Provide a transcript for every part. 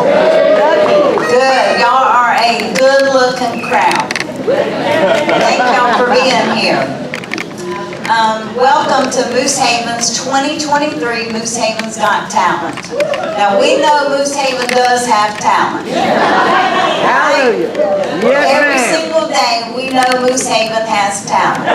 Good. Y'all are a good-looking crowd. Thank y'all for being here. Welcome to Moosehaven's 2023 Moosehaven's Got Talent. Now we know Moosehaven does have talent. Hallelujah. Every single day we know Moosehaven has talent.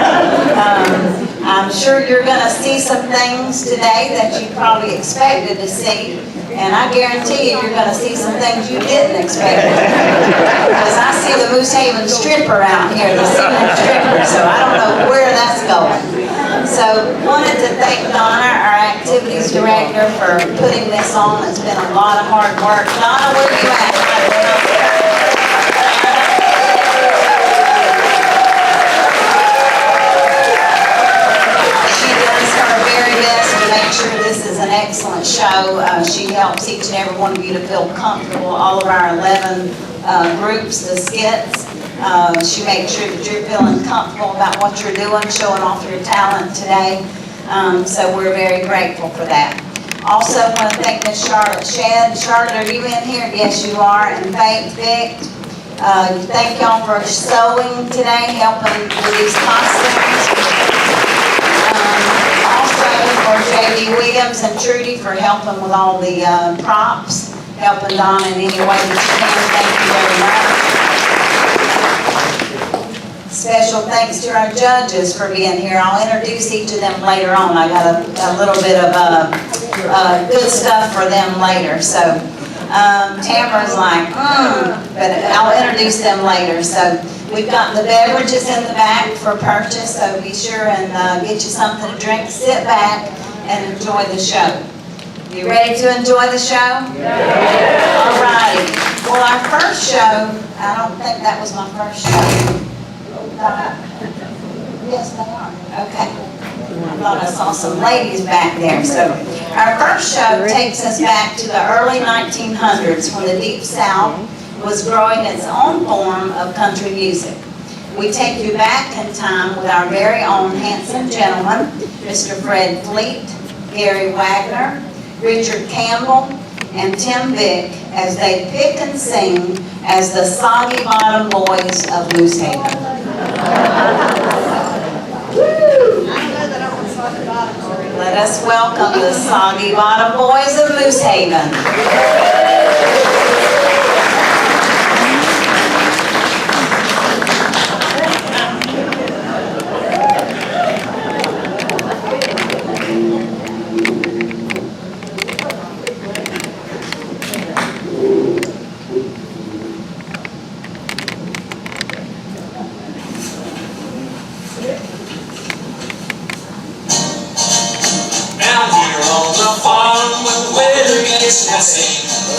I'm sure you're going to see some things today that you probably expected to see. And I guarantee you, you're going to see some things you didn't expect. Because I see the Moosehaven stripper out here, the singing stripper, so I don't know where that's going. So, wanted to thank Donna, our activities director, for putting this on. It's been a lot of hard work. Donna, where are you at? She does her very best to make sure this is an excellent show. She helps each and every one of you to feel comfortable. All of our 11 groups, the skits. She makes sure that you're feeling comfortable about what you're doing, showing off your talent today. So we're very grateful for that. Also, I want to thank Miss Charlotte Shedd. Charlotte, are you in here? Yes, you are. And Faith Vick. Thank y'all for sewing today, helping with these costumes. Also for J.D. Williams and Trudy for helping with all the props, helping Donna in any way that you can. Thank you very much. Special thanks to our judges for being here. I'll introduce each of them later on. I got a little bit of good stuff for them later. So Tamara's like, but I'll introduce them later. So we've got the beverages in the back for purchase, so be sure and get you something to drink. Sit back and enjoy the show. You ready to enjoy the show? Yeah. All righty. Well, our first show, I don't think that was my first show. Yes, they are. Okay. I thought I saw some ladies back there. So our first show takes us back to the early 1900s when the Deep South was growing its own form of country music. We take you back in time with our very own handsome gentleman, Mr. Fred Fleet, Gary Wagner, Richard Campbell, and Tim Vick as they pick and sing as the Soggy Bottom Boys of Moosehaven. Let us welcome the Soggy Bottom Boys of Moosehaven.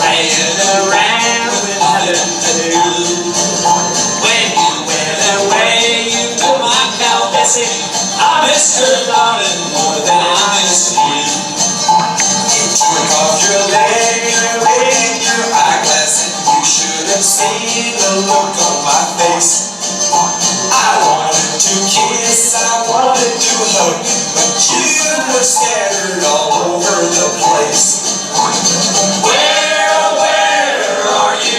Laying around with nothing to do. When you went away, you took my cow, Bessie. I missed her, darling, more than I missed you. You took off your leg and waved your eyeglass, and you should have seen the look on my face. I wanted to kiss, I wanted to hug, but you were scattered all over the place. Where are you?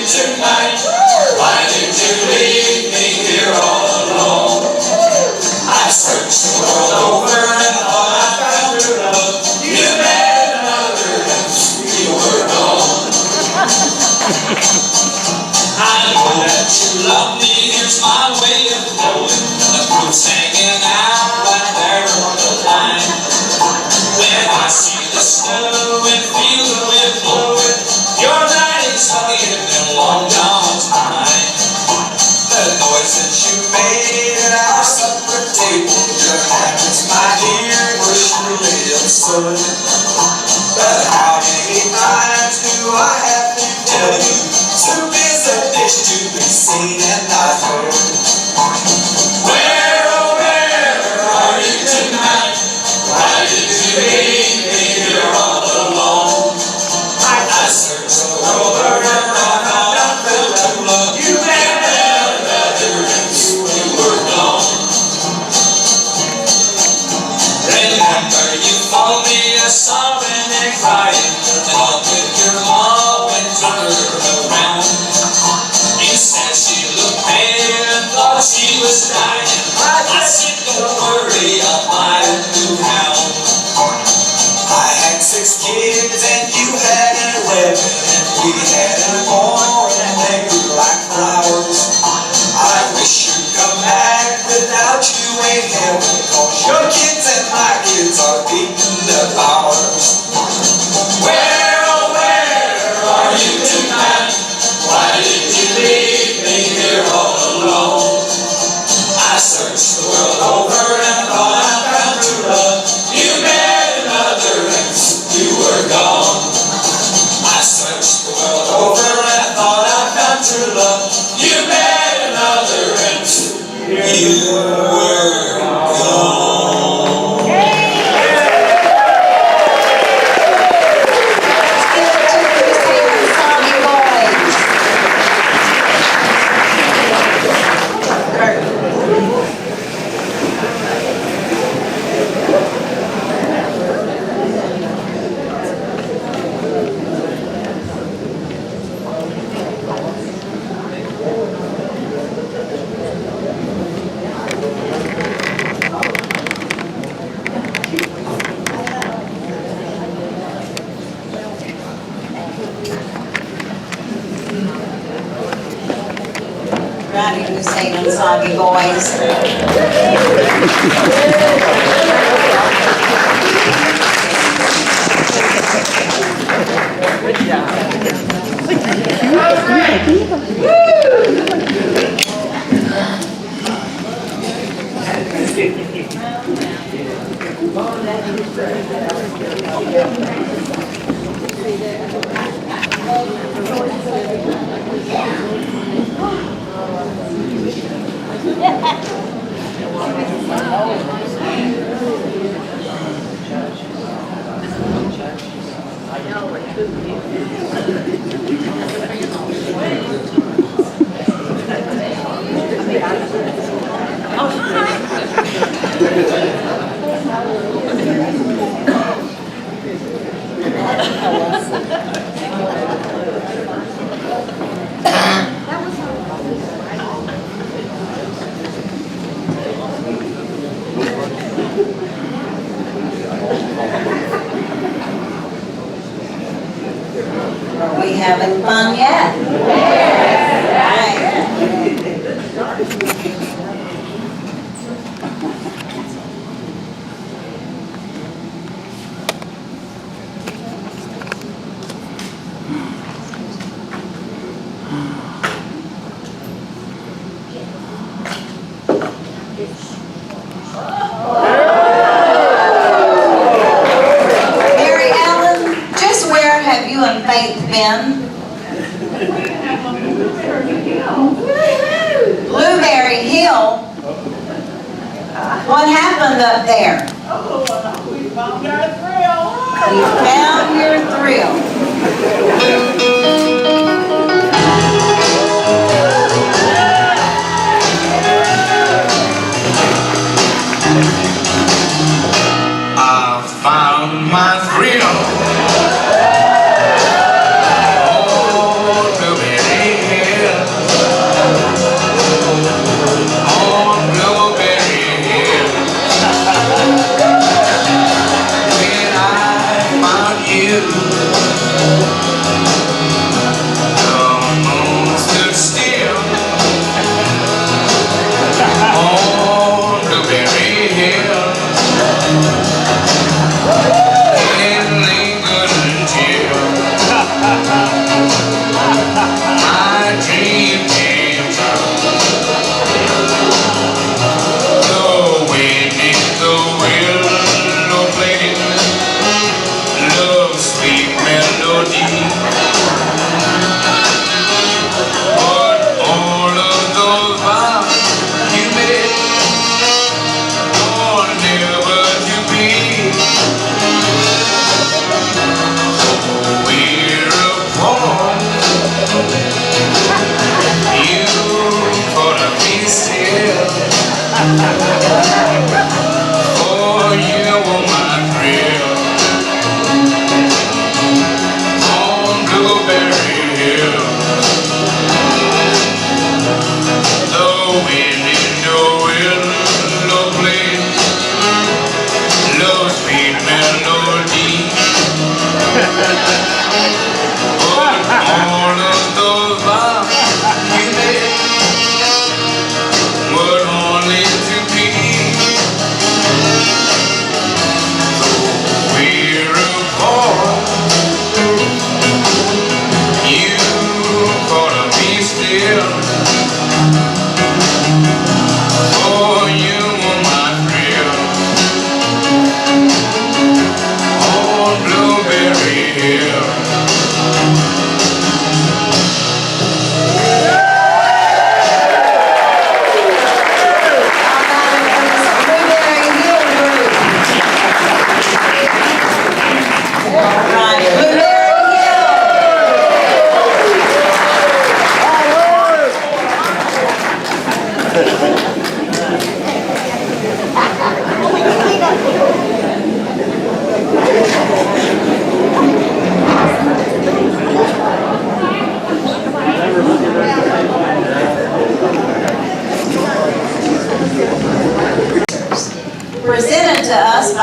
We had a boy and they grew like flowers. I wish you'd come back, without you ain't heaven, 'cause your kids and my kids are beating up ours. Where, oh where are you tonight? Why did you leave me here all alone? I searched the world over and thought I found true love. You met another and you were gone. I searched the world over and thought I found true love. You met another and you were gone. Ronnie Moosehaven Soggy Boys. Are we having fun yet? Mary Ellen, just where have you and Faith been? Blueberry Hill? What happened up there? We found our thrill. You found your thrill. I found my thrill. When I found you,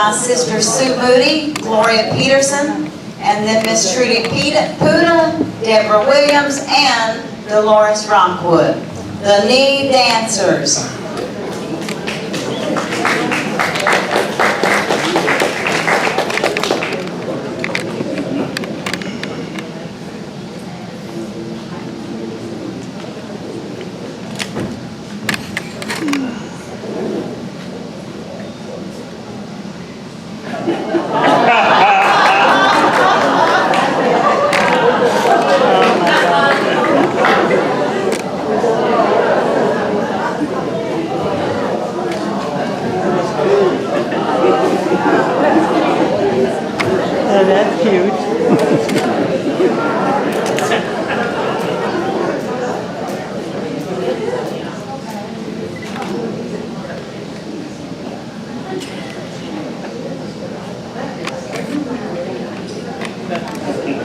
my sister Sue Moody, Gloria Peterson, and then Miss Trudy Puda, Deborah Williams, and Dolores Rockwood. The knee dancers. Oh, that's cute.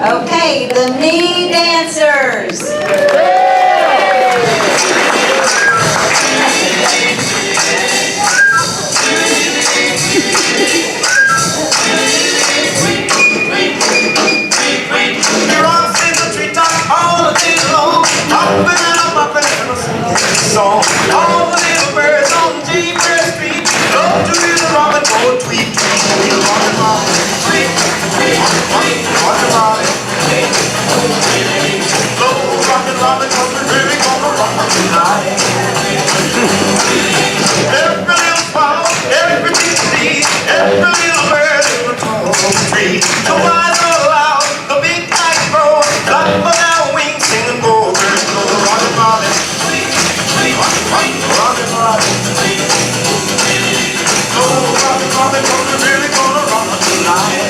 Okay, the knee dancers. All the little birds on Jaybird Street love to hear the robin go tweet, tweet, rockin' robin, tweet, tweet, rockin' robin, slow rockin' robin, 'cause we're really gonna rock tonight. Every little swallow, every chickadee, every little bird in the tall tree, the wise are loud, the big black crow, black but our wings sing and go, birds go, rockin' robin. Rockin' robin, oh rockin' robin, 'cause we're really gonna rock tonight.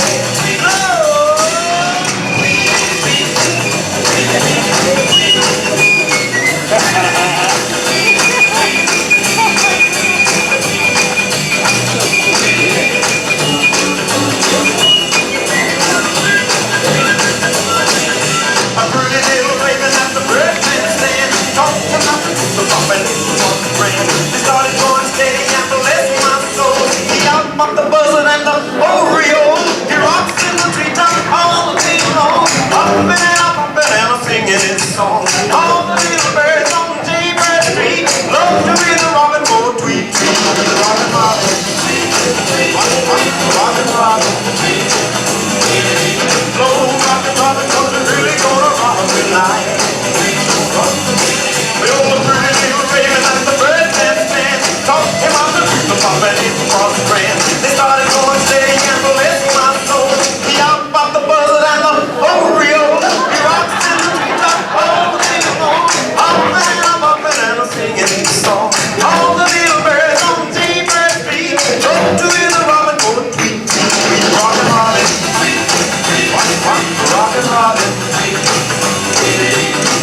A pretty little raven at the breakfast stand, talking about the bumpin' one friend. They started going steady and bless my soul. He out bumped the buzzard and the Oreo. He rocks in the treetop all the day long, bumpin' and a singing his song. All the little birds on Jaybird Street love to hear the robin go tweet, tweet, rockin' robin, rockin' robin, slow rockin' robin, 'cause we're really gonna rock tonight. The old pretty little raven at the bird's nest stand, talking about the pumping it was grand. They started going steady and bless my soul. He out about the buzzard and the Oreo. He rocks in the treetop all the day long, bumping and a singing his song. All the little birds on Jaybird Street love to hear the robin go tweet, tweet, tweet, rockin' robin, rockin' robin,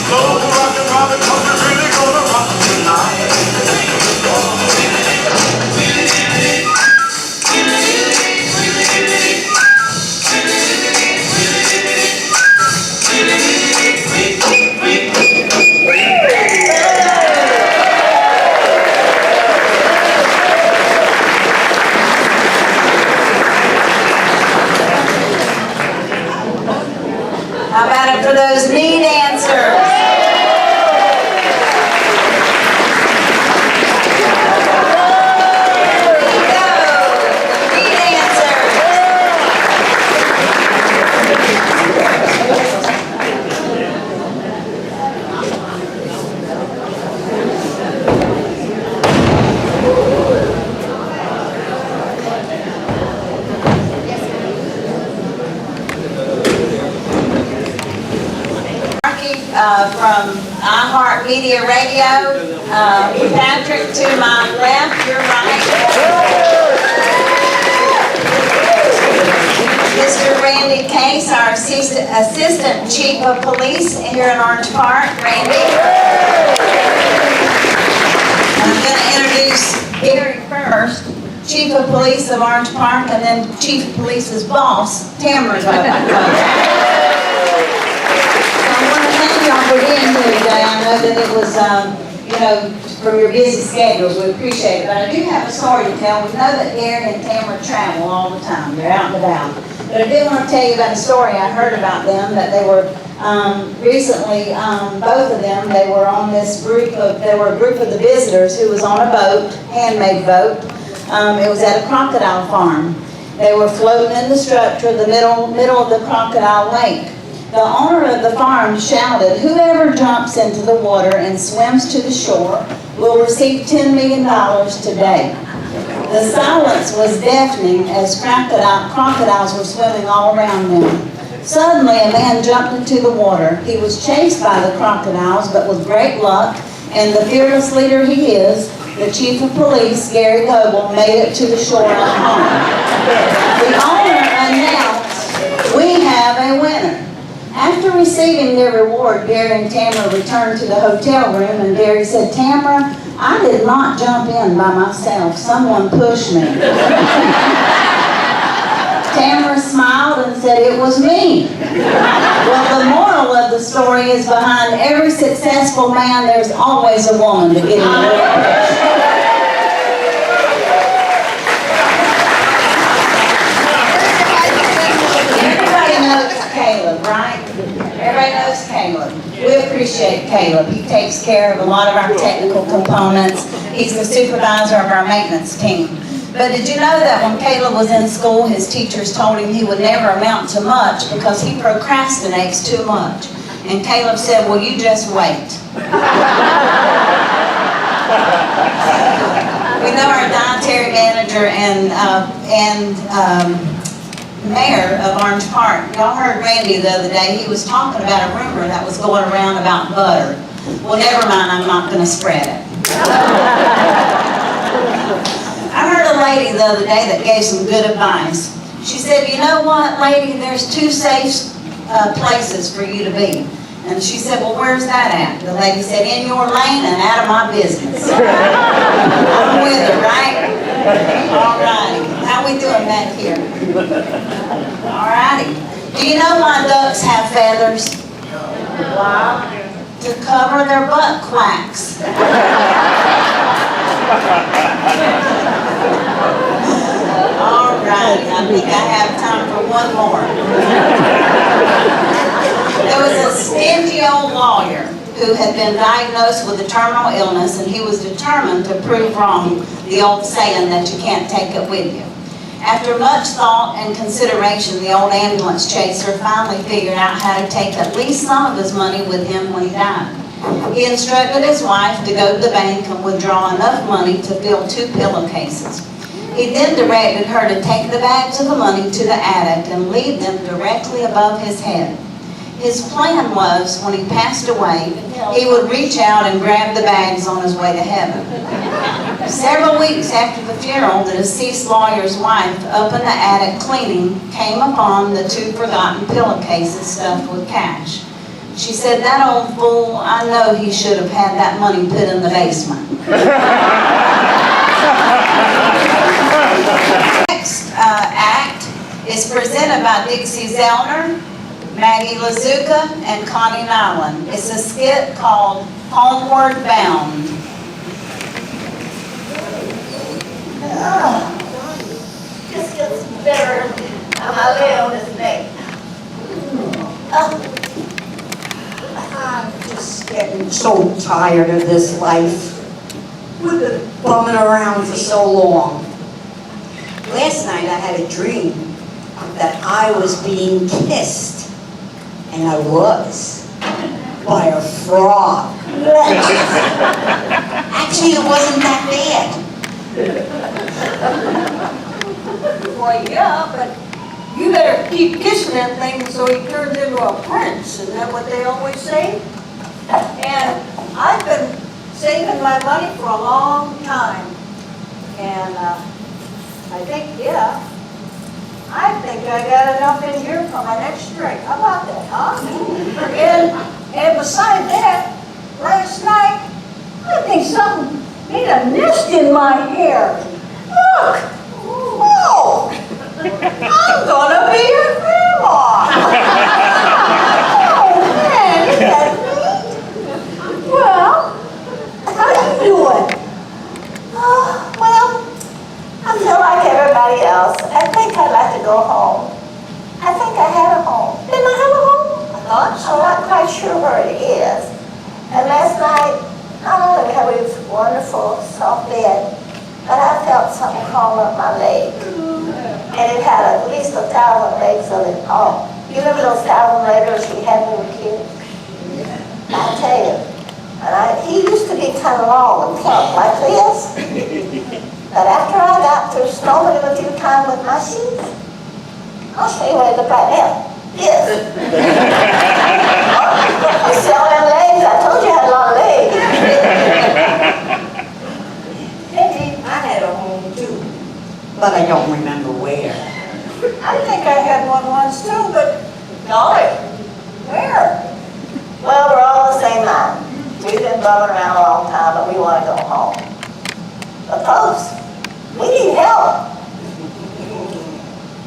slow rockin' robin, 'cause we're really gonna rock tonight. How about it for those knee dancers? From iHeartMedia Radio, Patrick to my left, your right. Mr. Randy Case, our Assistant Chief of Police here in Orange Park. Randy. I'm going to introduce Gary first, Chief of Police of Orange Park, and then Chief of Police's boss, Tamara's I want to thank y'all for being here today. I know that it was, from your busy schedules. We appreciate it. But I do have a story to tell. We know that Gary and Tamara travel all the time. They're out and about. But I did want to tell you about a story I heard about them, that they were recently, both of them, they were on this group of, there were a group of the visitors who was on a boat, handmade boat. It was at a crocodile farm. They were floating in the structure, the middle of the crocodile lake. The owner of the farm shouted, "Whoever jumps into the water and swims to the shore will receive $10 million today." The silence was deafening as crocodiles were swimming all around them. Suddenly, a man jumped into the water. He was chased by the crocodiles, but with great luck, and the fearless leader he is, the chief of police, Gary Goebel, made it to the shore unharmed. The owner announced, "We have a winner." After receiving their reward, Gary and Tamara returned to the hotel room, and Gary said, "Tamara, I did not jump in by myself. Someone pushed me." Tamara smiled and said, "It was me." Well, the moral of the story is, behind every successful man, there's always a woman to get in the way. Caleb, right? Everybody knows Caleb. We appreciate Caleb. He takes care of a lot of our technical components. He's the supervisor of our maintenance team. But did you know that when Caleb was in school, his teachers told him he would never amount to much because he procrastinates too much? And Caleb said, "Well, you just wait." We know our dietary manager and mayor of Orange Park. Y'all heard Randy the other day. He was talking about a rumor that was going around about butter. Well, never mind, I'm not going to spread it. I heard a lady the other day that gave some good advice. She said, "You know what, lady, there's two safe places for you to be." And she said, "Well, where's that at?" The lady said, "In your lane and out of my business." I'm with her, right? All righty. How we doing back here? All righty. Do you know why ducks have feathers? Why? To cover their butt quacks. All righty. I think I have time for one more. There was a stingy old lawyer who had been diagnosed with a terminal illness, and he was determined to prove wrong the old saying that you can't take it with you. After much thought and consideration, the old ambulance chaser finally figured out how to take at least some of his money with him when he died. He instructed his wife to go to the bank and withdraw enough money to fill 2 pillowcases. He then directed her to take the bags of the money to the attic and leave them directly above his head. His plan was, when he passed away, he would reach out and grab the bags on his way to heaven. Several weeks after the funeral, the deceased lawyer's wife, up in the attic cleaning, came upon the 2 forgotten pillowcases stuffed with cash. She said, "That old fool, I know he should have had that money put in the basement." Next act is presented by Dixie Zellner, Maggie Lazuka, and Connie Nyland. It's a skit called Homeward Bound. This gets better on my way on this day. I'm just getting so tired of this life. We've been bumming around for so long. Last night I had a dream that I was being kissed. And I was, by a frog. Actually, it wasn't that bad. Well, yeah, but you better keep kissing that thing so he turns into a prince. Isn't that what they always say? And I've been saving my money for a long time. And I think, I think I got enough in here for my next drink. How about that, huh? And besides that, last night, I think something made a nest in my hair. Look! Oh! I'm gonna be your grandma! Oh, man, isn't that neat? Well, I really is. And last night, not only had we a wonderful soft bed, but I felt something crawl up my leg. And it had at least 1,000 legs of it all. You remember those 1,000 letters we had when we were kids? I tell you. And he used to be kind of long and plump like this. But after I got through stomping him a few times with my shoes, I'll show you what I look like now. Yes. You see all them legs? I told you I had a lot of legs. I had a home too, but I don't remember where. I think I had one once too, but golly, where? Well, we're all the same mind. We've been bumming around a long time, but we want to go home. But folks, we need help.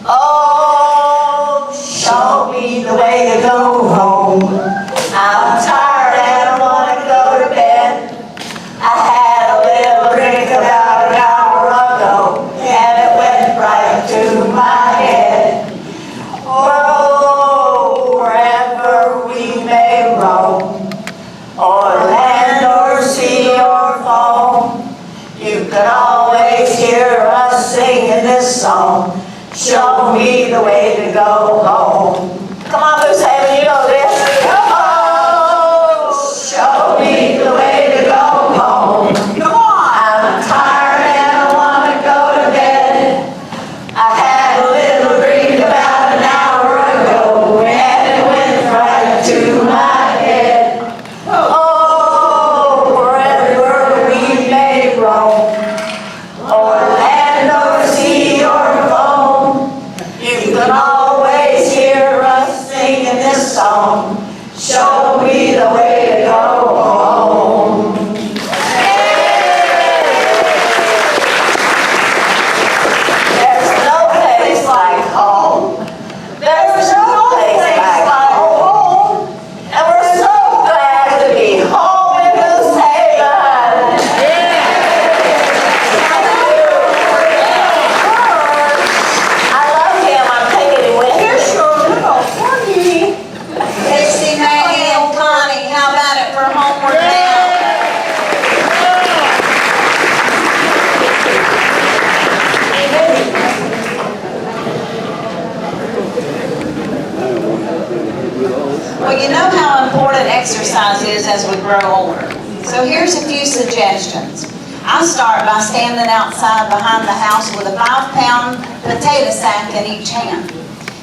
Oh, show me the way to go home. I'm tired and I want to go to bed. I had a little drink about an hour ago, and it went right to my head. Oh, wherever we may roam, or land or sea or foam, you can always hear us singing this song. Show me the way to go home. Come on, Moosehaven, you know this. Oh, show me the way to go home. Come on. I'm tired and I want to go to bed. I had a little drink about an hour ago, and it went right to my head. Oh, wherever we may roam, or land or sea or foam, you can always hear us singing this song. Show me the way to go home. There's no place like home. There's no place like home. And we're so glad to be home in Moosehaven. I love him. I'm taking him with me. Here's your little funny. Dixie, Maggie, and Connie, how about it for Homeward Bound? Well, you know how important exercise is as we grow older. So here's a few suggestions. I start by standing outside behind the house with a 5-pound potato sack in each hand.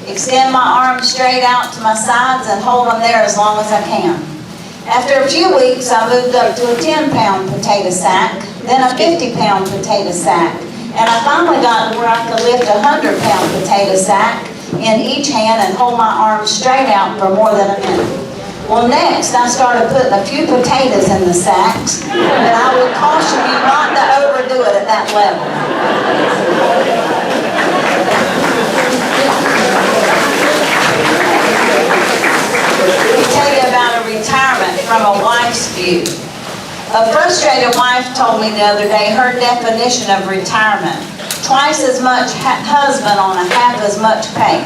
Extend my arms straight out to my sides and hold them there as long as I can. After a few weeks, I moved up to a 10-pound potato sack, then a 50-pound potato sack, and I finally got where I could lift a 100-pound potato sack in each hand and hold my arms straight out for more than a minute. Well, next, I started putting a few potatoes in the sacks, and I would caution you not to overdo it at that level. Let me tell you about a retirement from a wife's view. A frustrated wife told me the other day her definition of retirement: twice as much husband on a half as much pay.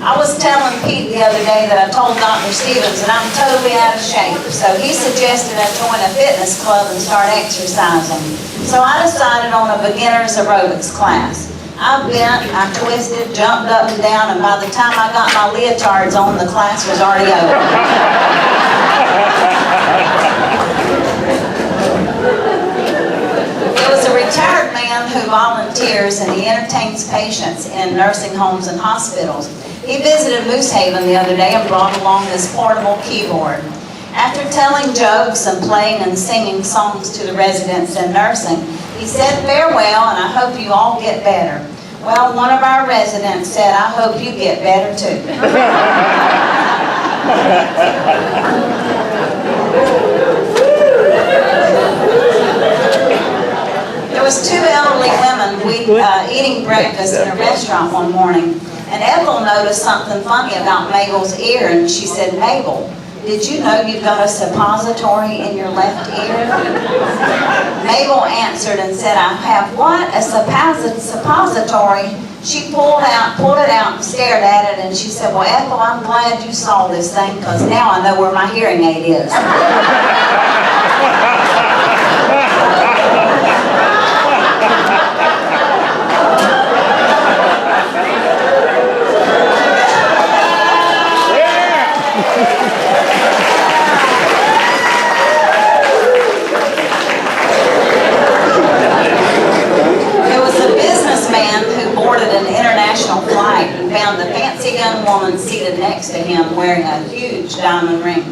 I was telling Pete the other day that I told Dr. Stevens that I'm totally out of shape, so he suggested I join a fitness club and start exercising. So I decided on a beginner's aerobics class. I bent, I twisted, jumped up and down, and by the time I got my leotards on, the class was already over. It was a retired man who volunteers and he entertains patients in nursing homes and hospitals. He visited Moosehaven the other day and brought along this portable keyboard. After telling jokes and playing and singing songs to the residents in nursing, he said farewell and I hope you all get better. Well, one of our residents said, I hope you get better too. There was 2 elderly women eating breakfast in a restaurant one morning, and Ethel noticed something funny about Mabel's ear, and she said, Mabel, did you know you've got a suppository in your left ear? Mabel answered and said, I have what? A suppository? She pulled it out and stared at it, and she said, well, Ethel, I'm glad you saw this thing, because now I know where my hearing aid is. An international flight and found a fancy young woman seated next to him wearing a huge diamond ring.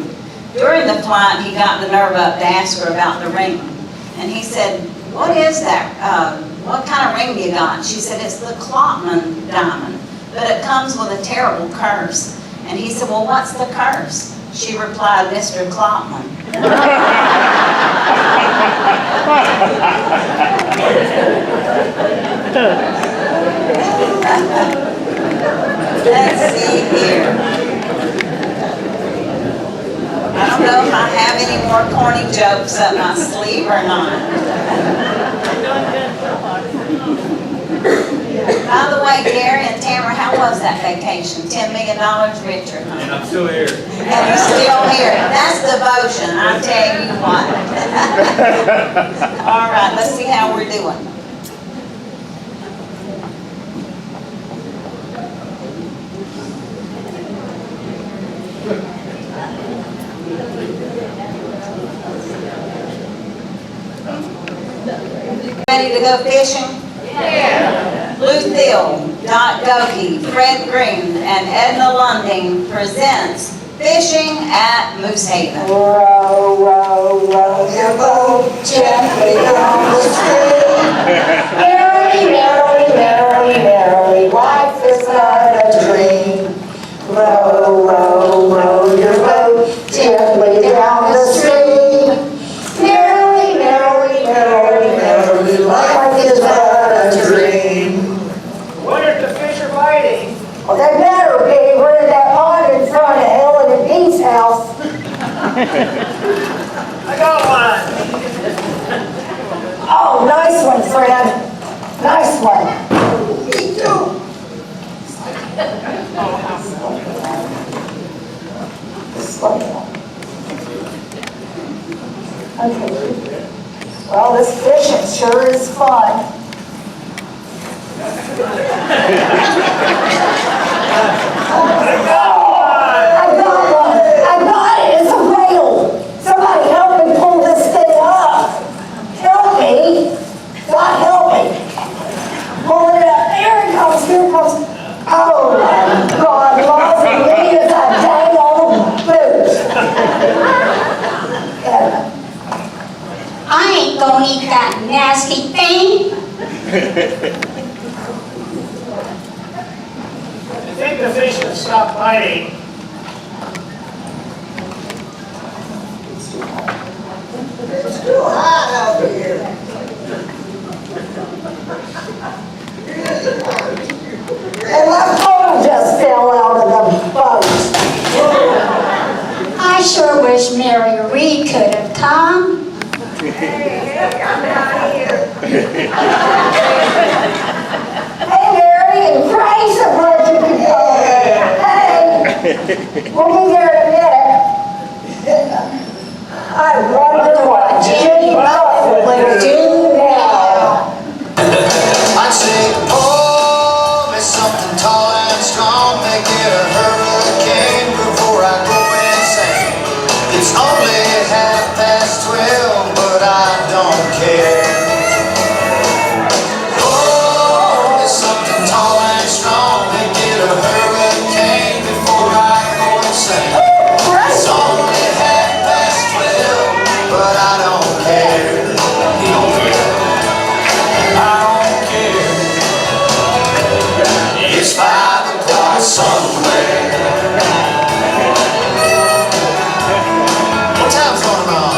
During the flight, he got the nerve up to ask her about the ring. And he said, what is that? What kind of ring you got? She said, it's the Klopman diamond, but it comes with a terrible curse. And he said, well, what's the curse? She replied, Mr. Klopman. Let's see here. I don't know if I have any more corny jokes up my sleeve or not. By the way, Gary and Tamara, how was that vacation? $10 million richer, huh? And I'm still here. And you're still here. That's devotion, I tell you what. All right, let's see how we're doing. Ready to go fishing? Yeah. Lou Thiel, Dot Goki, Fred Green, and Edna Lunding presents Fishing at Moosehaven. Row, row, row your boat gently down the stream. Merrily, merrily, merrily, merrily, life is not a dream. Row, row, row your boat gently down the stream. Merrily, merrily, merrily, merrily, life is not a dream. Wonder if the fish are biting. Well, they better be. We're in that pond in front of Ellen and Pete's house. I got one. Oh, nice one, Fred. Nice one. Me too. Slow down. Okay. Well, this fishing sure is fun. I got one. I got it. It's a whale. Somebody help me pull this thing up. Help me. God help me. Pull it up. Here it comes. Here it comes. Oh my God. Lost me as a dang old boot. I ain't gonna eat that nasty thing. I think the fish have stopped biting. It's too hot out here. And my phone just fell out of the boat. I sure wish Mary Reed could have come. Hey, come down here. Hey, Mary, and praise the Lord you can go. Hey, we'll be there in a minute. I wonder what Jimmy Buffett will do now. I'd say, oh, me something tall and strong, make it a hurricane before I go insane. It's only 12:30, but I don't care. Oh, me something tall and strong, make it a hurricane before I go insane. It's only 12:30, but I don't care. You don't care. I don't care. It's 5 o'clock somewhere. What time's going on?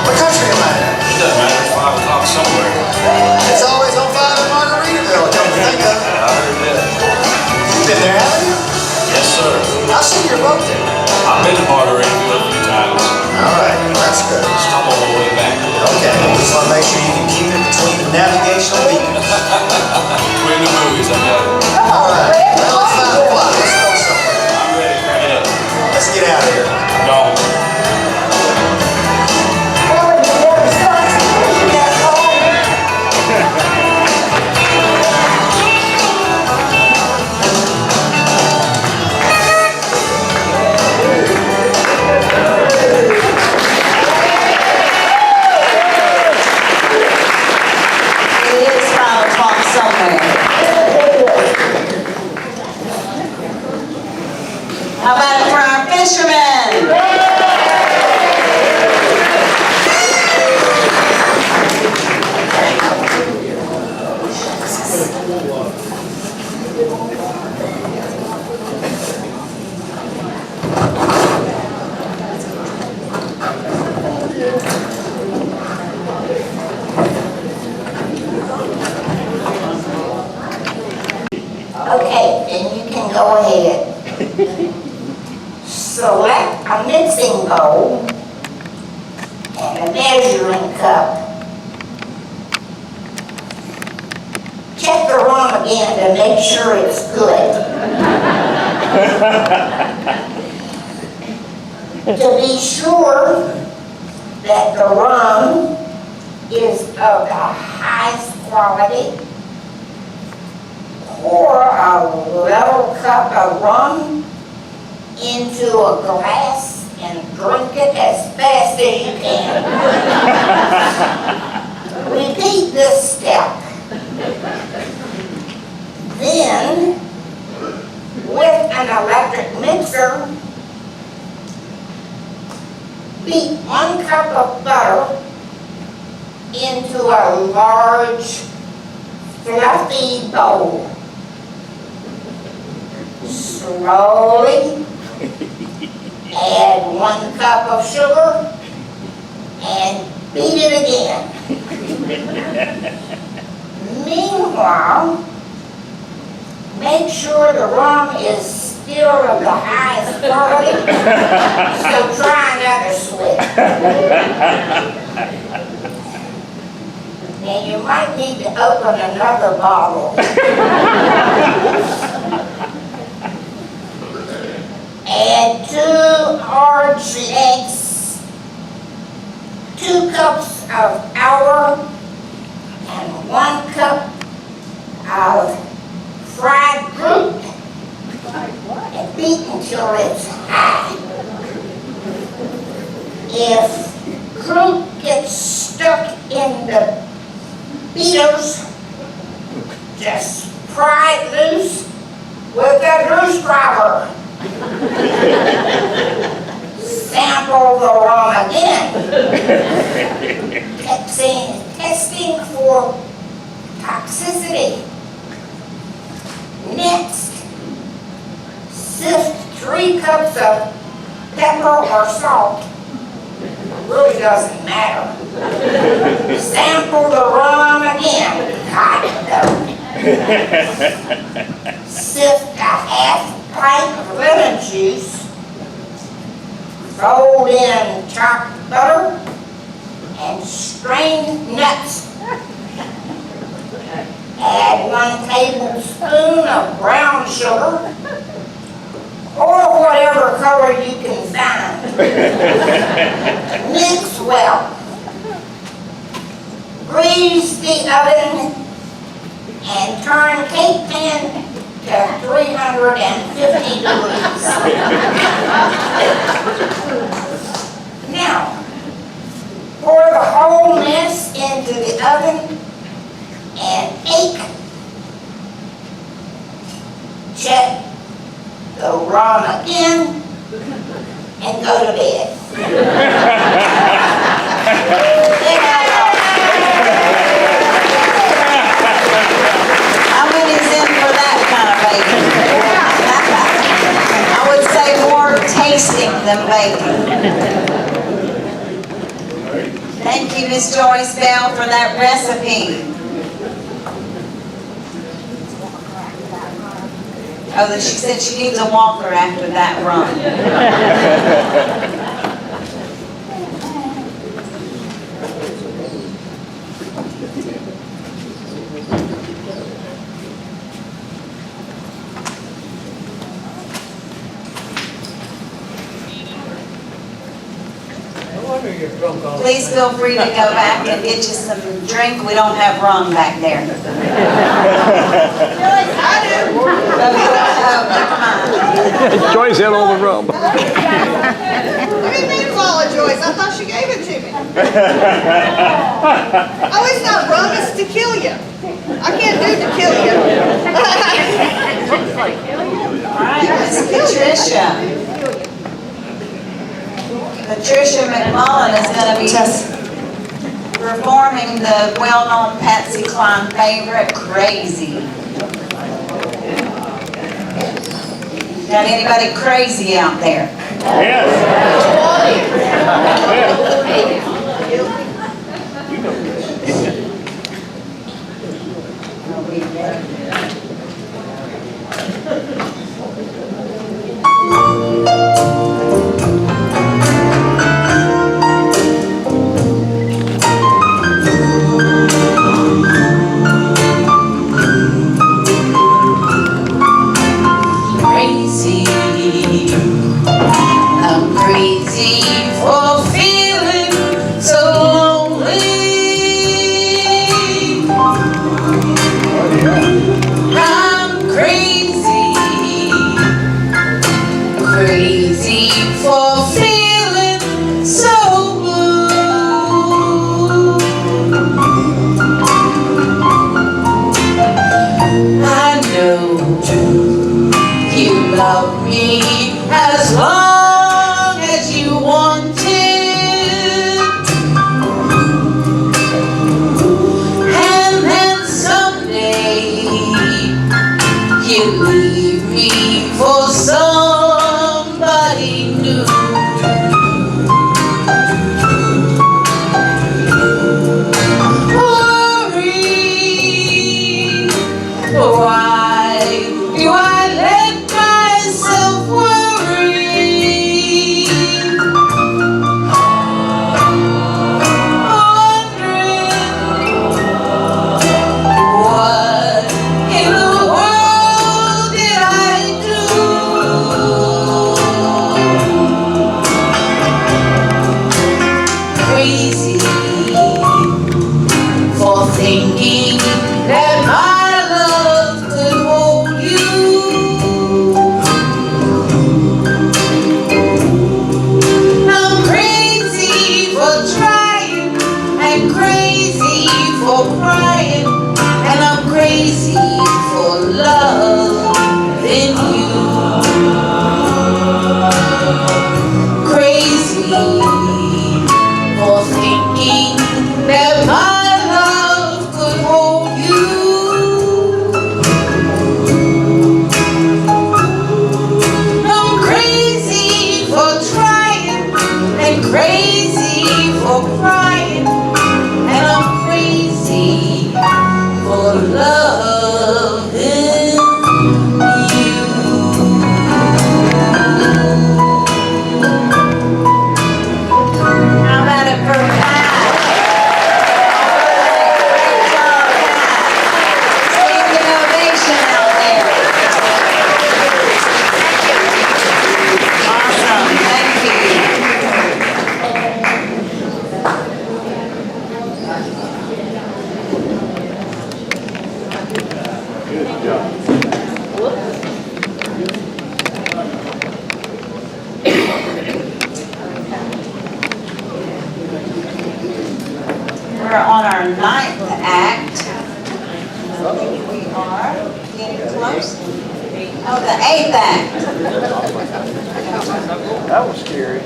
What country am I in? It doesn't matter, it's 5 o'clock somewhere. It's always on 5 in Margaritaville, come to think of it. I heard that. You've been there, haven't you? Yes, sir. I've seen your boat there. I've been to Margaritaville a few times. All right, that's good. I'm on my way back. Okay, just want to make sure you can keep it between the navigational beacons. Between the movies, I got it. time for our fishermen. Okay, then you can go ahead. Select a mixing bowl and a measuring cup. Check the rum again to make sure it's good. To be sure that the rum is of the highest quality, pour a little cup of rum into a glass and drink it as fast as you can. Repeat this step. Then, with an electric mixer, beat 1 cup of butter into a large, fluffy bowl. Slowly add 1 cup of sugar and beat it again. Meanwhile, make sure the rum is still of the highest quality, so try another swig. Now you might need to open another bottle. Add 2 large eggs, 2 cups of flour, and 1 cup of fried fruit, and beat until it's high. If fruit gets stuck in the beaters, just pry it loose with a screwdriver. Sample the rum again. Testing for toxicity. Next, sift 3 cups of pepper or salt. Really doesn't matter. Sample the rum again. Hot though. Sift a half pint of lemon juice. Fold in chopped butter and strained nuts. Add 1 tablespoon of brown sugar, or whatever color you can find. Mix well. Grease the oven and turn cake pan to 350 degrees. Now, pour the whole mess into the oven and bake. Check the rum again and go to bed. How many's in for that kind of baking? I would say more tasting than baking. Thank you, Miss Joyce Bell, for that recipe. Oh, she said she needs a walker after that run. Please feel free to go back and get you some drink. We don't have rum back there. I do. Oh, never mind. Joyce had all the rum. What do you mean swallow, Joyce? I thought she gave it to me. Oh, it's not rum, it's to kill you. I can't do to kill you. All right, Miss Patricia. Patricia McMullen is going to be performing the well-known Patsy Cline favorite, Crazy. Got anybody crazy out there? Crazy, I'm crazy for feeling so lonely. I'm crazy, crazy for feeling so blue. I know you love me as long as you wanted, and then someday you leave me for somebody new. Worry, why do I let myself worry? Wondering what in the world did I do? Crazy for thinking that my love could hold you. I'm crazy for trying and crazy for crying, and I'm crazy for loving you. Crazy for thinking that my love could hold you. I'm crazy for trying and crazy for crying, and I'm crazy for loving you. How about it for Pat? Great job, Pat. Standing ovation out there. Awesome, thank you. We're on our 9th act. We are getting close. Oh, the 8th act. That was scary.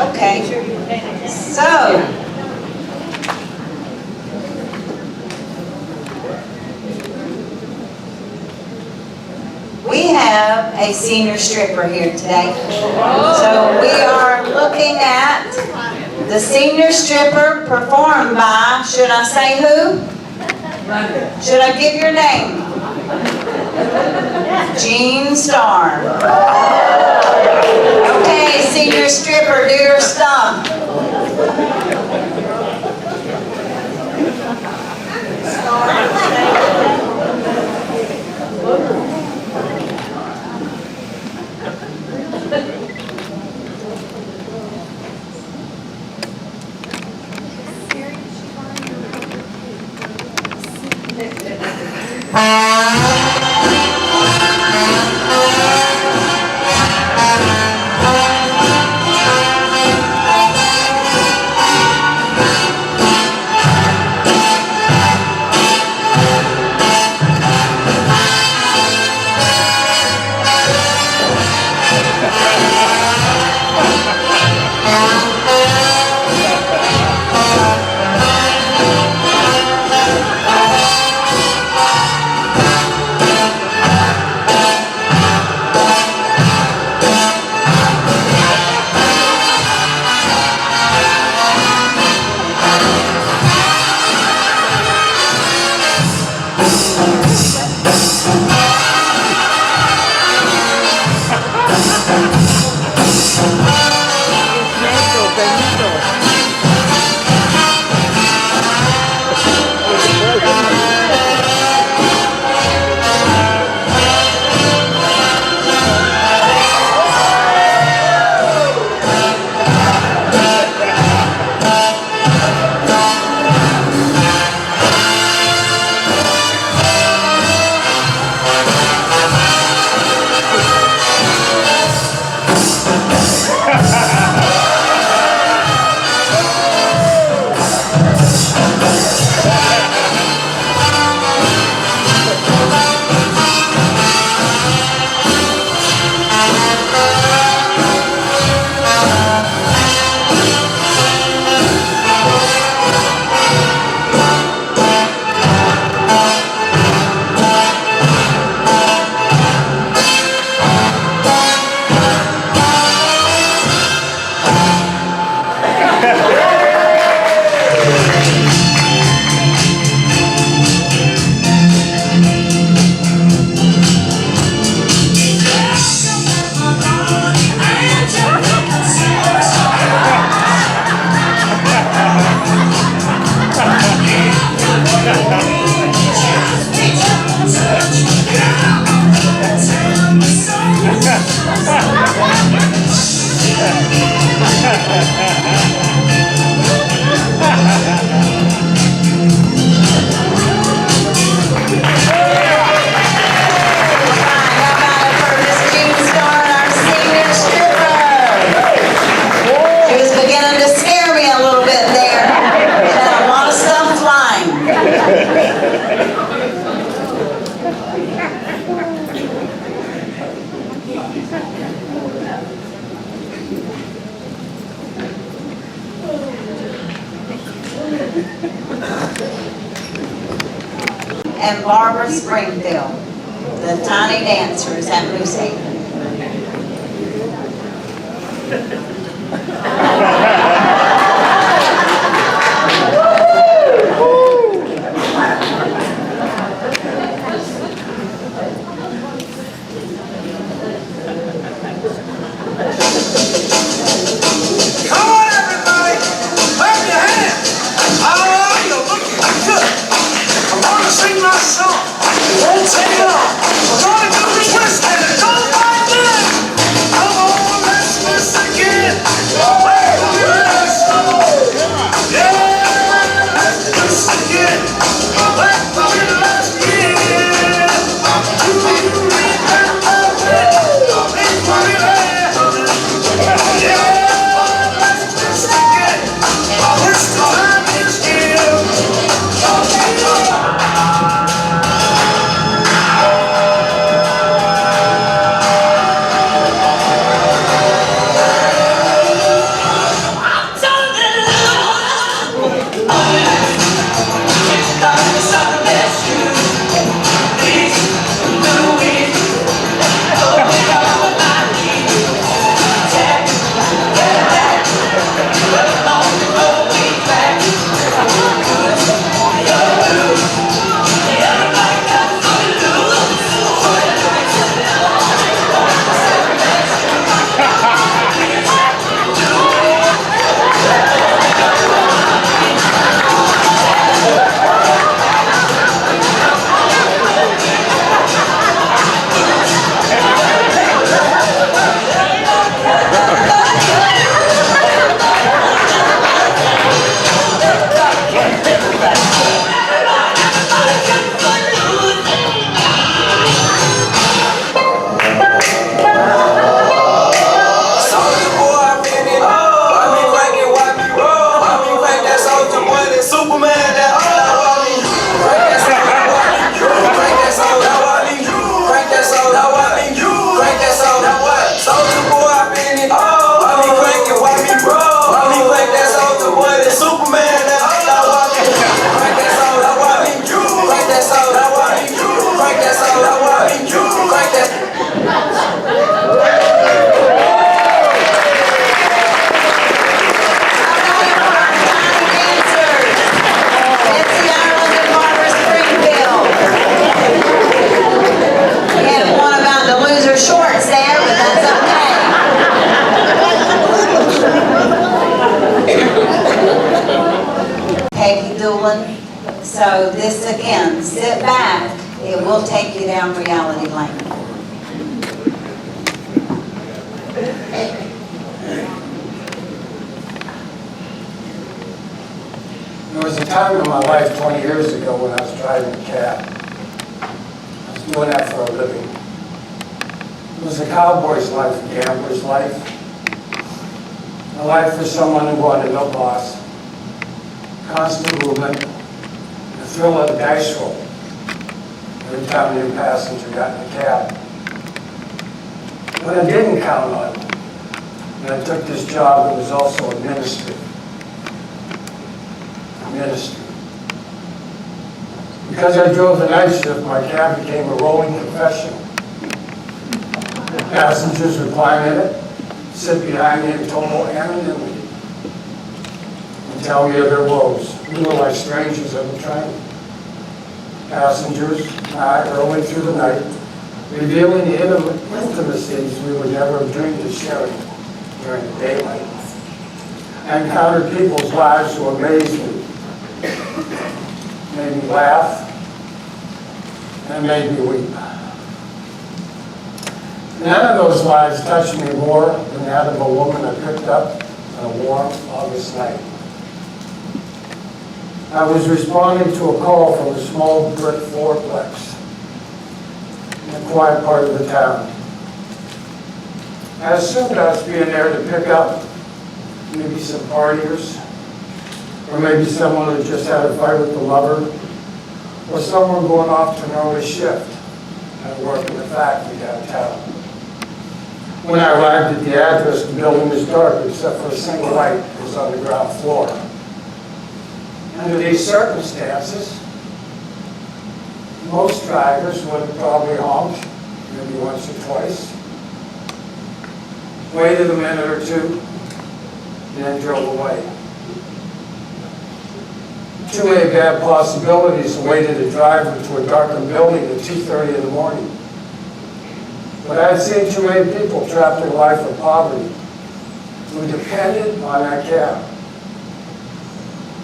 Okay. So. We have a senior stripper here today. So we are looking at the senior stripper performed by, should I say who? Should I give your name? Jean Starr. Okay, senior stripper, do your stuff. and Barbara Springfield, the tiny dancers at Moosehaven. Come on, everybody! Clap your hands! Oh, you're looking good! I'm gonna sing my song. It won't take long. We're gonna do the twist and it goes like this. Come on, let's twist again. Let's do this. Yeah, let's twist again. Let's do it, let's get it. Do you remember it? It's funny there. Yeah. So this again, sit back, it will take you down reality lane. There was a time in my life 20 years ago when I was driving a cab. I was doing that for a living. It was a cowboy's life, a gambler's life. A life for someone who wanted no boss. Constant movement. The thrill of the dice roll. Every time a new passenger got in the cab. What I didn't count on, when I took this job, it was also a ministry. Because I drove the night shift, my cab became a rolling confessional. Passengers would climb in it, sit behind me in total anonymity, and tell me of their woes. We were like strangers on the train. Passengers, early through the night, revealing the intimacies we would never have dreamed of sharing during the daylight. I encountered people's lives who amazed me, made me laugh, and made me weep. None of those lives touched me more than that of a woman I picked up on a warm August night. I was responding to a call from a small brick fourplex in a quiet part of the town. I assumed I was being there to pick up maybe some partiers, or maybe someone who just had a fight with the lover, or someone going off to an early shift and work in a factory downtown. When I arrived at the address, the building was dark except for a single light that was on the ground floor. Under these circumstances, Most drivers would probably honk, maybe once or twice, waited a minute or two, and then drove away. Too many bad possibilities awaited a driver to a darkened building at 2:30 in the morning. But I'd seen too many people trapped in a life of poverty who depended on that cab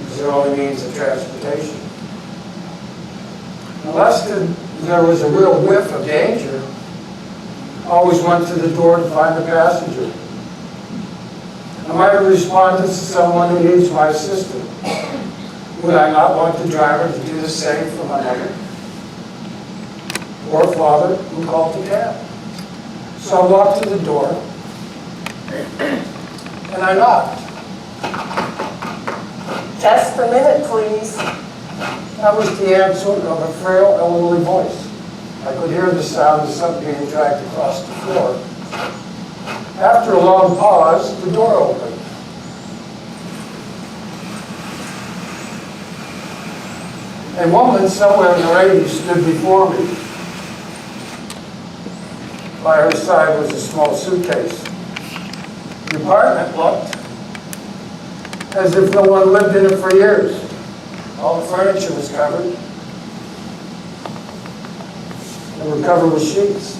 as their only means of transportation. Unless there was a real whiff of danger, I always went to the door to find the passenger. I might have responded to someone who needs my assistance. Would I not want the driver to do the same for my mother or father who called the cab? So I walked to the door and I knocked. Just a minute, please. That was the answer of a frail, elderly voice. I could hear the sound of something being dragged across the floor. After a long pause, the door opened. A woman somewhere in her 80s stood before me. By her side was a small suitcase. The apartment looked as if no one lived in it for years. All the furniture was covered. They were covered with sheets.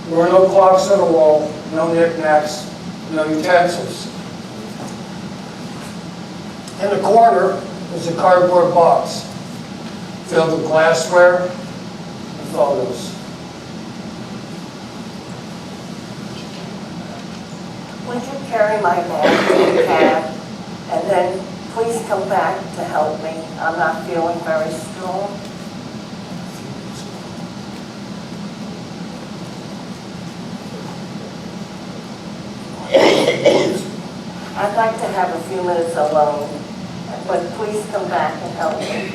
There were no clocks on the wall, no knickknacks, no utensils. In the corner was a cardboard box filled with glassware and photos. Would you carry my bag to the cab and then please come back to help me? I'm not feeling very strong. I'd like to have a few minutes alone, but please come back and help me.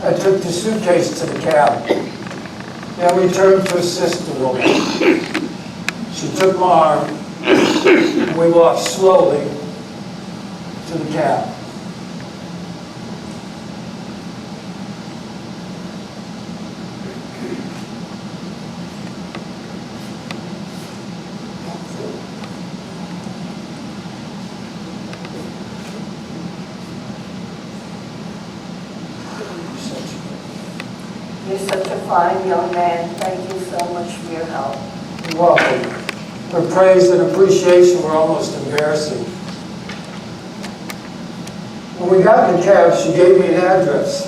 I took the suitcase to the cab, then returned to assist the woman. She took my arm, and we walked slowly to the cab. You're such a fine young man. Thank you so much for your help. You're welcome. Her praise and appreciation were almost embarrassing. When we got in the cab, she gave me an address.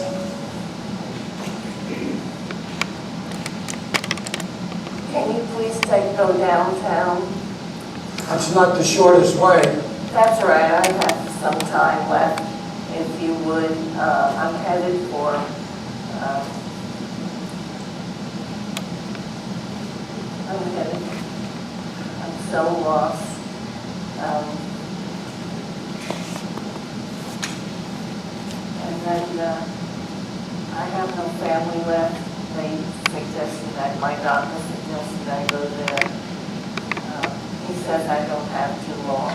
Can you please go downtown? That's not the shortest way. That's right, I have some time left. If you would, I'm headed for, I'm so lost. And then I have no family left. They suggested my doctor suggested I go there. He says I don't have too long.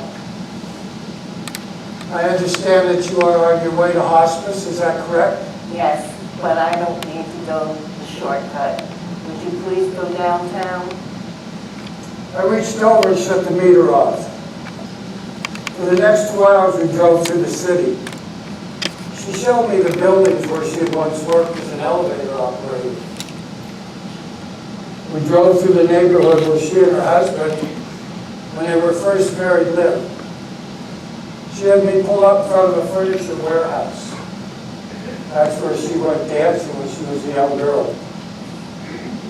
I understand that you are on your way to hospice, is that correct? Yes, but I don't need to go the shortcut. Would you please go downtown? I reached over and shut the meter off. For the next 2 hours, we drove through the city. She showed me the buildings where she had once worked as an elevator operator. We drove through the neighborhood where she and her husband, when they were first married, lived. She had me pull up in front of a furniture warehouse. That's where she went dancing when she was a young girl.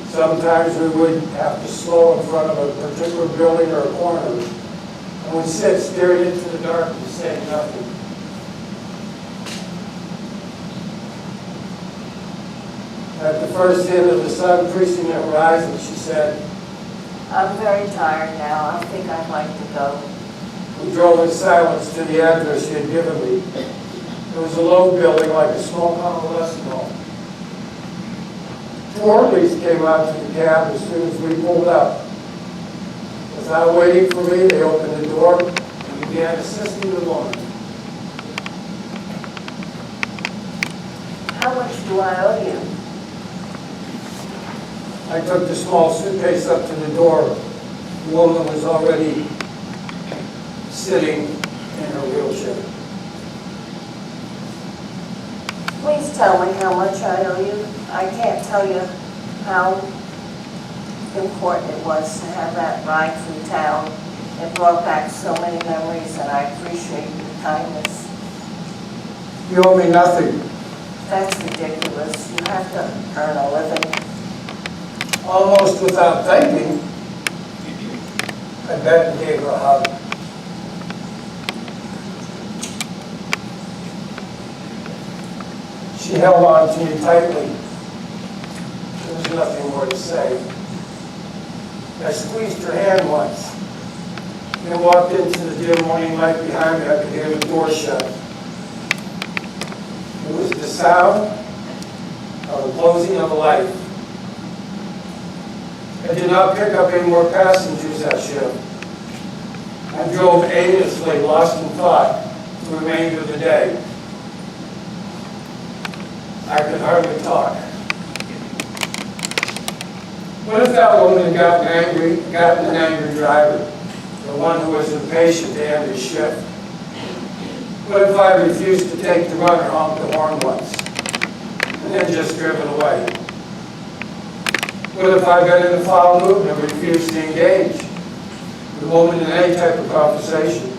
Sometimes we would have to slow in front of a particular building or a corner, and we'd sit staring into the darkness saying nothing. At the first hint of the sun creasing the horizon, she said, I'm very tired now. I think I'd like to go. We drove in silence to the address she had given me. It was a low building like a small convalescent home. Two orderlies came out to the cab as soon as we pulled up. Without waiting for me, they opened the door and began assisting the woman. How much do I owe you? I took the small suitcase up to the door. The woman was already sitting in her wheelchair. Please tell me how much I owe you. I can't tell you how important it was to have that ride through town. It brought back so many memories, and I appreciate your kindness. You owe me nothing. That's ridiculous. You have to earn a living. Almost without thinking, I bent and gave her a hug. She held on to me tightly. There was nothing more to say. I squeezed her hand once. Then walked into the dim morning light behind me. I could hear the door shut. It was the sound of the closing of a light. I did not pick up any more passengers that shift. I drove aimlessly, lost in thought, the remainder of the day. I could hardly talk. What if that woman had gotten an angry driver, the one who was impatient to end his shift? What if I refused to take the runner honk the horn once, and then just driven away? What if I got in a foul mood and refused to engage with a woman in any type of conversation?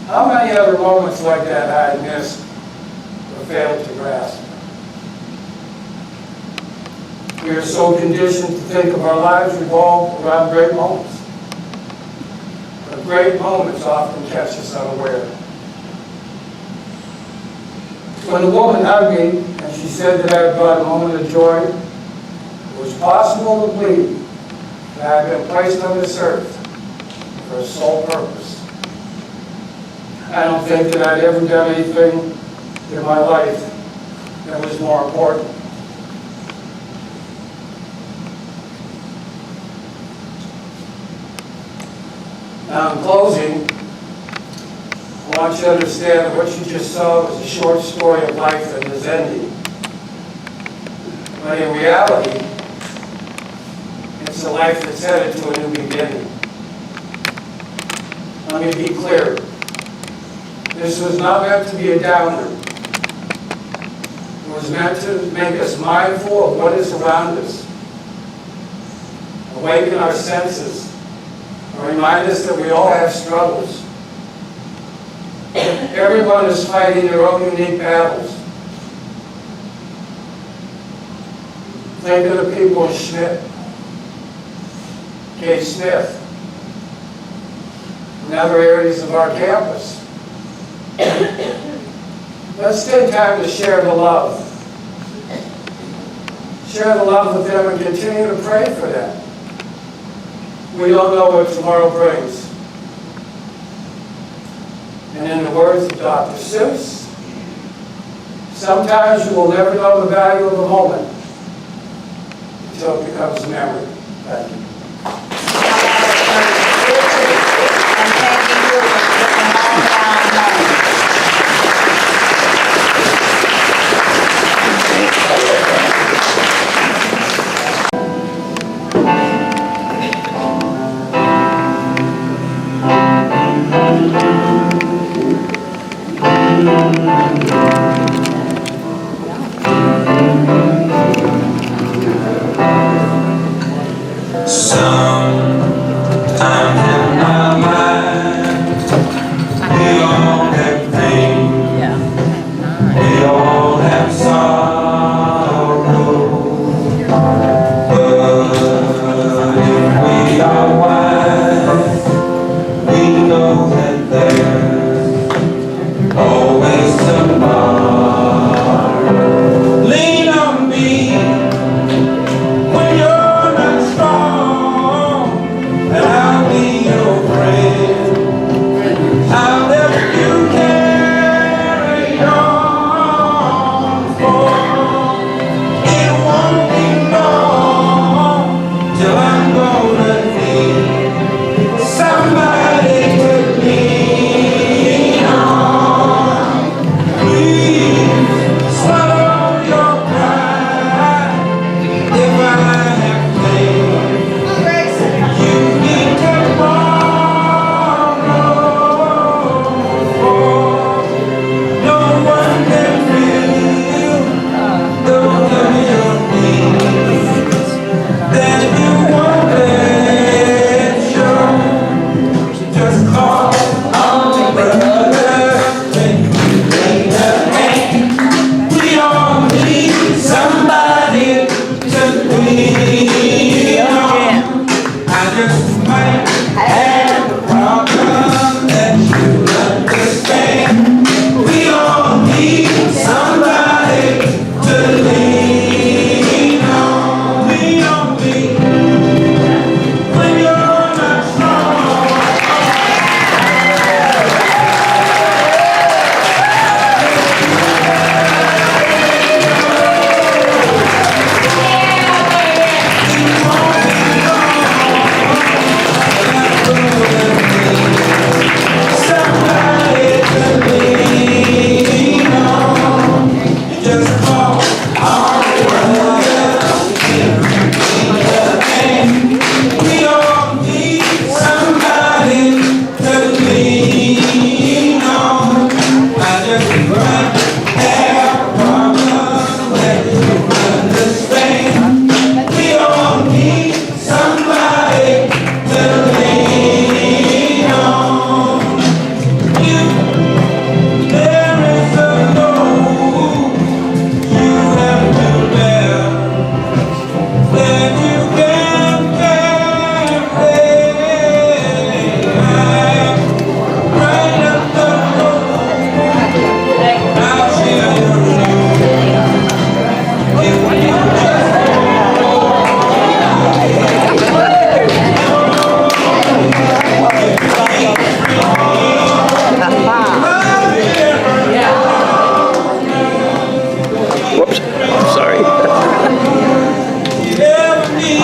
How many other moments like that I had missed or failed to grasp? We are so conditioned to think of our lives revolve around great moments. But great moments often catch us unaware. When the woman hugged me and she said that I had brought a moment of joy, it was possible to believe that I had been placed on this earth for a sole purpose. I don't think that I'd ever done anything in my life that was more important. Now, in closing, I want you to understand that what you just saw was a short story of life that is ending. But in reality, it's a life that's headed to a new beginning. Let me be clear. This was not meant to be a downer. It was meant to make us mindful of what is around us, awaken our senses, and remind us that we all have struggles. Everyone is fighting their own unique battles. Think of the people in Schmidt, Kate Smith, and other areas of our campus. Let's take time to share the love. Share the love with them and continue to pray for them. We don't know what tomorrow brings. And in the words of Dr. Seuss, sometimes you will never know the value of a moment until it becomes a memory. Thank you. And thank you for the hometown moment. So sorry. You ever need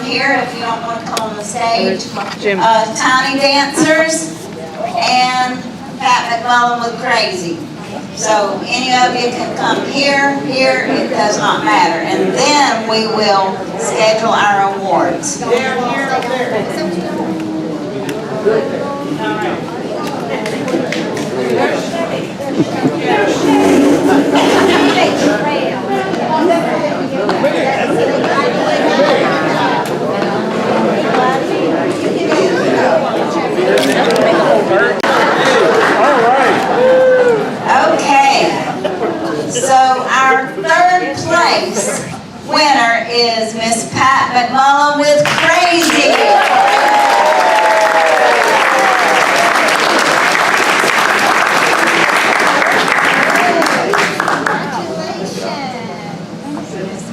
Here, if you don't want to come on the stage, Tiny Dancers and Pat McMullen with Crazy. So any of you can come here, it does not matter. And then we will schedule our awards. Okay, so our third place winner is Miss Pat McMullen with Crazy.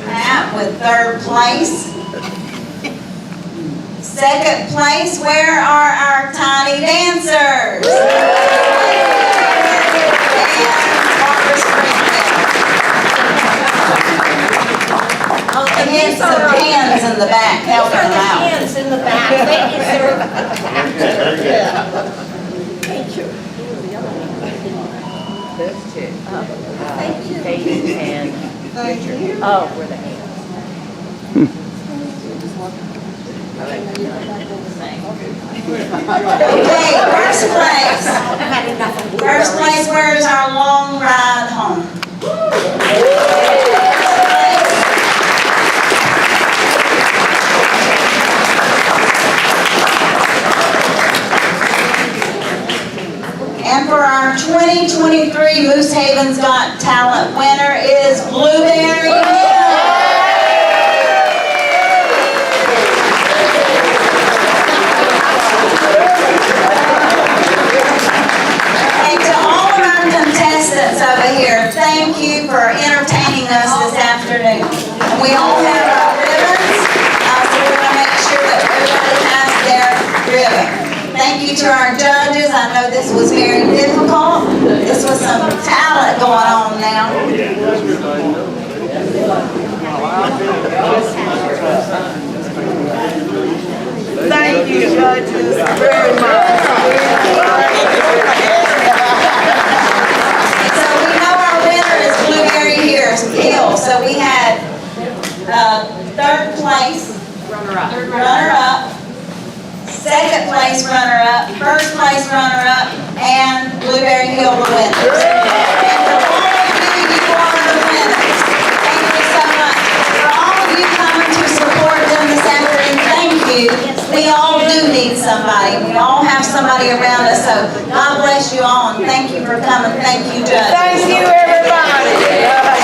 Pat with third place. Second place, where are our tiny dancers? And get some hands in the back, help them out. Hands in the back, thank you, sir. Thank you. Thank you. Thank you. Oh, where the hands. Okay, first place. First place, where is our long ride home? And for our 2023 Moosehaven's Got Talent winner is Blueberry Hill. And to all of our contestants over here, thank you for entertaining us this afternoon. We all have our ribbons, so we're going to make sure that everybody has their ribbon. Thank you to our judges. I know this was very difficult. This was some talent going on now. Thank you, judges, very much. So we know our winner is Blueberry Hill. So we had third place runner-up, second place runner-up, first place runner-up, and Blueberry Hill the winners. And for all of you, you are the winners. Thank you so much. For all of you coming to support them this afternoon, thank you. We all do need somebody. We all have somebody around us, so God bless you all, and thank you for coming. Thank you, judges. Thank you, everybody.